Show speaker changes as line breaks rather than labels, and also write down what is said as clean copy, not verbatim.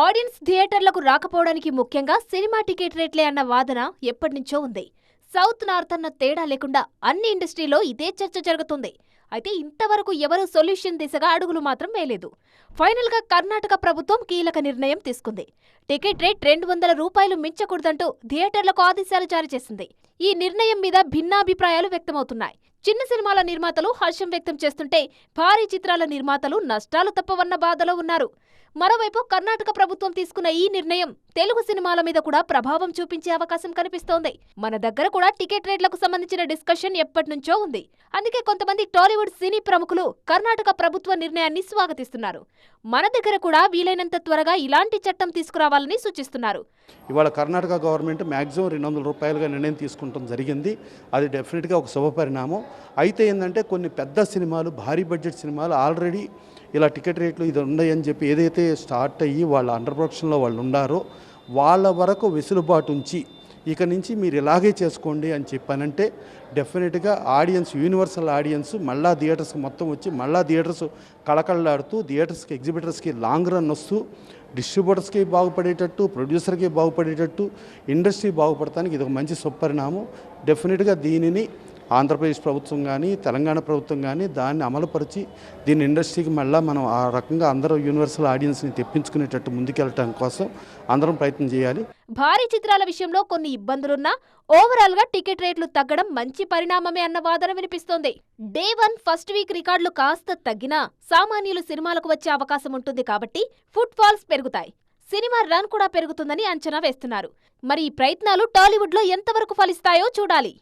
Audience థియేటర్లకు రాకపోవడానికి ముఖ్యంగా సినిమా టికెట్ రేట్లే అన్న వాదన ఎప్పటినుంచో ఉంది. సౌత్ నార్త్ అన్న తేడా లేకుండా అన్ని ఇండస్ట్రీలో ఇదే చర్చ జరుగుతుంది. అయితే ఇంతవరకు ఎవరూ సొల్యూషన్ దిశగా అడుగులు మాత్రం వేయలేదు. ఫైనల్ గా కర్ణాటక ప్రభుత్వం కీలక నిర్ణయం తీసుకుంది. టికెట్ రేట్ 200 రూపాయలు మించకూడదంటూ థియేటర్లకు ఆదేశాలు జారీ చేసింది. ఈ నిర్ణయం మీద భిన్నాభిప్రాయాలు వ్యక్తమవుతున్నాయి. చిన్న సినిమాల నిర్మాతలు హర్షం వ్యక్తం చేస్తుంటే భారీ చిత్రాల నిర్మాతలు నష్టాలు తప్పవన్న బాధలో ఉన్నారు. మరోవైపు కర్ణాటక ప్రభుత్వం తీసుకున్న ఈ నిర్ణయం తెలుగు సినిమాల మీద కూడా ప్రభావం చూపించే అవకాశం కనిపిస్తోంది. మన దగ్గర కూడా టికెట్ రేట్లకు సంబంధించిన డిస్కషన్ ఎప్పటినుంచో ఉంది. అందుకే కొంతమంది టాలీవుడ్ సినీ ప్రముఖులు కర్ణాటక ప్రభుత్వ నిర్ణయాన్ని స్వాగతిస్తున్నారు. మన దగ్గర కూడా వీలైనంత త్వరగా ఇలాంటి చట్టం తీసుకురావాలని సూచిస్తున్నారు.
ఇవాళ కర్ణాటక గవర్నమెంట్ మ్యాక్సిమం 200 రూపాయలుగా నిర్ణయం తీసుకుంటాం జరిగింది. అది డెఫినెట్గా ఒక శుభపరిణామం. అయితే ఏంటంటే కొన్ని పెద్ద సినిమాలు, భారీ బడ్జెట్ సినిమాలు ఆల్రెడీ ఇలా టికెట్ రేట్లు ఇది ఉన్నాయని చెప్పి ఏదైతే స్టార్ట్ అయ్యి వాళ్ళ అండర్ ప్రొడక్షన్లో వాళ్ళు ఉన్నారో వాళ్ళ వరకు వెసులుబాటు ఉంచి ఇక నుంచి మీరు ఇలాగే చేసుకోండి అని చెప్పానంటే డెఫినెట్గా ఆడియన్స్, యూనివర్సల్ ఆడియన్స్ మళ్ళా థియేటర్స్కి మొత్తం వచ్చి మళ్ళా థియేటర్స్ కళకళలాడుతూ థియేటర్స్కి, ఎగ్జిబిటర్స్కి లాంగ్ రన్ వస్తూ డిస్ట్రిబ్యూటర్స్కి బాగుపడేటట్టు, ప్రొడ్యూసర్కి బాగుపడేటట్టు, ఇండస్ట్రీ బాగుపడటానికి ఇది ఒక మంచి సుపరిణామం. డెఫినెట్గా దీనిని ఆంధ్రప్రదేశ్ ప్రభుత్వం కానీ, తెలంగాణ ప్రభుత్వం కానీ దాన్ని అమలుపరిచి దీని ఇండస్ట్రీకి మళ్ళీ మనం ఆ రకంగా అందరూ యూనివర్సల్ ఆడియన్స్ని తెప్పించుకునేటట్టు ముందుకెళ్ళటం కోసం అందరం ప్రయత్నం చేయాలి.
భారీ చిత్రాల విషయంలో కొన్ని ఇబ్బందులున్నా ఓవరాల్ గా టికెట్ రేట్లు తగ్గడం మంచి పరిణామమే అన్న వాదన వినిపిస్తోంది. డే 1 ఫస్ట్ వీక్ రికార్డులు కాస్త తగ్గినా సామాన్యులు సినిమాలకు వచ్చే అవకాశం ఉంటుంది కాబట్టి ఫుట్ ఫాల్స్ పెరుగుతాయి. సినిమా రన్ కూడా పెరుగుతుందని అంచనా వేస్తున్నారు. మరి ఈ ప్రయత్నాలు టాలీవుడ్ లో ఎంతవరకు ఫలిస్తాయో చూడాలి.